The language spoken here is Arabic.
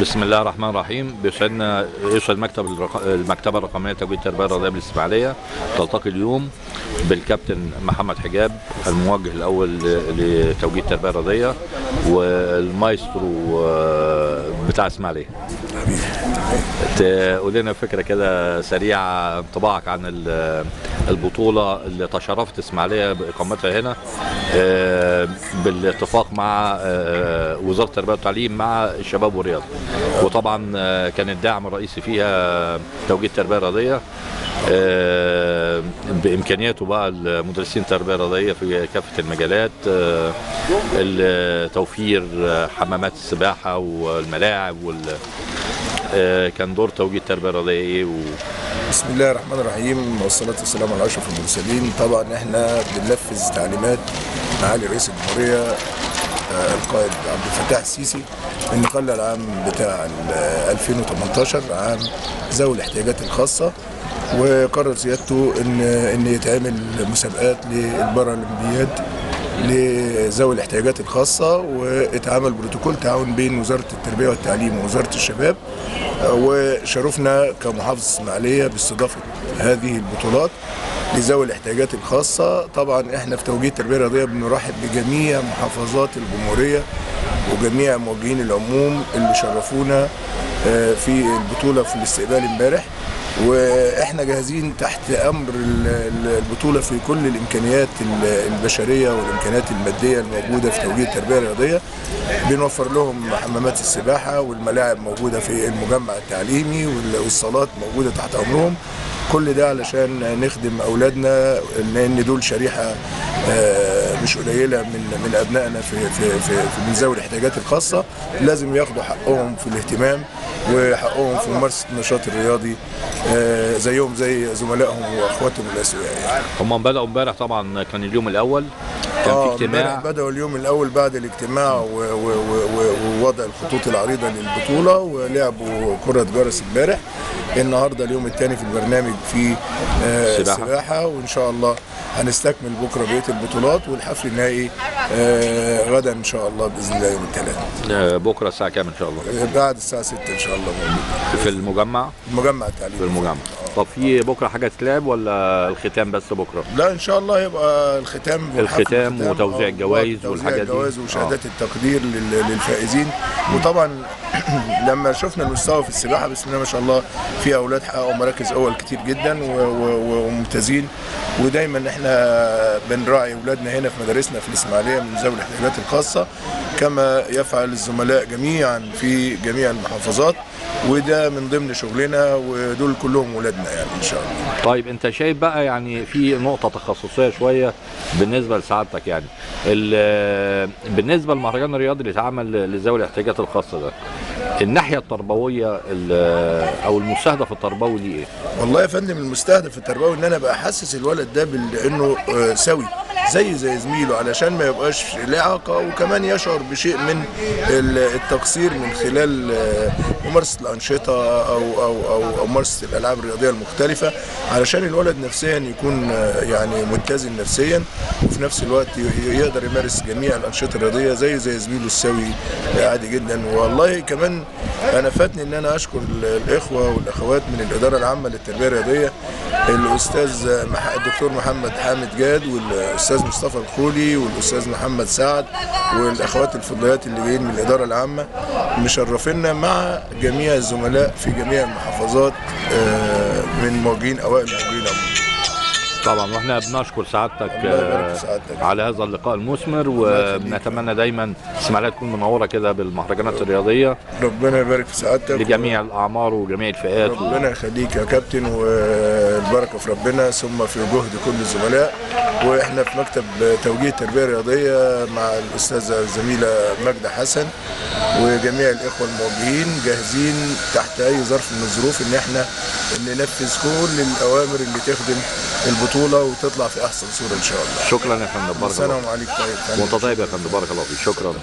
بسم الله الرحمن الرحيم. يسعد المكتبة الرقمية لتوجيه التربية الرياضية بالإسماعيلية تلتقي اليوم بالكابتن محمد حجاب الموجه الأول لتوجيه التربية الرياضية والمايسترو بتاع إسماعيلية. تقول لنا فكرة كده سريعة، انطباعك عن البطولة اللي تشرفت إسماعيلية بإقامتها هنا بالاتفاق مع وزارة التربية والتعليم مع الشباب والرياضة، وطبعا كان الداعم الرئيسي فيها توجيه التربية الرياضية بإمكانياته بقى المدرسين التربية الرياضية في كافة المجالات، توفير حمامات السباحة والملاعب كان دور توجيه التربية الرياضية ايه بسم الله الرحمن الرحيم، والصلاة والسلام على أشرف المرسلين. طبعا احنا بننفذ تعليمات معالي رئيس الجمهورية القائد عبد الفتاح السيسي ان خلى العام بتاع 2018 عام ذوي الاحتياجات الخاصة، وقرر سيادته ان يتعمل مسابقات للبارالمبياد لذوي الاحتياجات الخاصة، واتعمل بروتوكول تعاون بين وزارة التربية والتعليم ووزارة الشباب، وشرفنا كمحافظة اسماعيلية باستضافة هذه البطولات لذوي الاحتياجات الخاصة. طبعا احنا في توجيه التربية الرياضية بنرحب بجميع محافظات الجمهورية وجميع موجهين العموم اللي شرفونا في البطولة في الاستقبال امبارح، واحنا جاهزين تحت امر البطوله في كل الامكانيات البشريه والامكانيات الماديه الموجوده في توجيه التربيه الرياضيه. بنوفر لهم حمامات السباحه والملاعب موجوده في المجمع التعليمي، والصالات موجوده تحت امرهم. كل ده علشان نخدم اولادنا، لان دول شريحه مش قليله من ابنائنا من ذوي الاحتياجات الخاصه، لازم ياخدوا حقهم في الاهتمام وحقهم في ممارسه النشاط الرياضي زيهم زي زملائهم واخواتهم الاسوياء. هم بدأوا امبارح، طبعا كان اليوم الاول، كان في اجتماع. بدأوا اليوم الاول بعد الاجتماع ووضع الخطوط العريضه للبطوله، ولعبوا كره جرس امبارح. النهارده اليوم الثاني في البرنامج في السباحه، وان شاء الله هنستكمل بكره بقيه البطولات، والحفل النهائي غدا ان شاء الله باذن الله يوم الثلاثاء. بكره الساعه كام ان شاء الله؟ بعد الساعه 6 ان شاء الله موجود في المجمع التعليمي. في المجمع. طب في بكره حاجه تتلعب ولا الختام بس بكره؟ لا ان شاء الله يبقى الختام وتوزيع الجوائز والحاجات دي، وشهادات التقدير للفائزين. وطبعا لما شفنا المستوى في السباحه بسم الله ما شاء الله، في اولاد حققوا مراكز اول كتير جدا وممتازين، ودايما احنا بنراعي اولادنا هنا في مدارسنا في الاسماعيليه من ذوي الاحتياجات الخاصه كما يفعل الزملاء جميعا في جميع المحافظات، وده من ضمن شغلنا، ودول كلهم ولادنا يعني ان شاء الله. طيب انت شايف بقى يعني في نقطه تخصصيه شويه بالنسبه لسعادتك، يعني بالنسبه للمهرجان الرياضي اللي اتعمل لذوي الاحتياجات الخاصه ده، الناحيه التربويه او المستهدف التربوي ليه ايه؟ والله يا فندم، المستهدف التربوي ان انا بقى احسس الولد ده بانه سوي زي زميله، علشان ما يبقاش له اعاقه، وكمان يشعر بشيء من التقصير من خلال ممارسه الانشطه او ممارسه الالعاب الرياضيه المختلفه، علشان الولد نفسيا يكون يعني متزن نفسيا، وفي نفس الوقت يقدر يمارس جميع الانشطه الرياضيه زي زميله السوي عادي جدا. والله كمان انا فاتني ان انا اشكر الاخوه والاخوات من الاداره العامه للتربيه الرياضيه، الاستاذ الدكتور محمد حامد جاد، والاستاذ مصطفى الخولي، والاستاذ محمد سعد، والاخوات الفضليات اللي جايين من الاداره العامه، مشرفينا مع جميع الزملاء في جميع المحافظات من موجهين اوائل موجهين طبعا. واحنا بنشكر سعادتك على هذا اللقاء المثمر، وبنتمنى دايما اسماعيليه تكون منوره كده بالمهرجانات الرياضيه. ربنا يبارك في سعادتك لجميع الاعمار وجميع الفئات. ربنا يخليك يا كابتن، والبركه في ربنا ثم في جهد كل الزملاء. واحنا في مكتب توجيه التربيه الرياضيه مع الاستاذه الزميله ماجده حسن وجميع الاخوه الموجهين جاهزين تحت اي ظرف من الظروف ان احنا ننفذ كل الاوامر اللي تخدم البطوله وتطلع في احسن صوره ان شاء الله. شكرا يا فندم، بارك الله. السلام عليكم. وانت طيب يا فندم، بارك الله فيك. شكرا.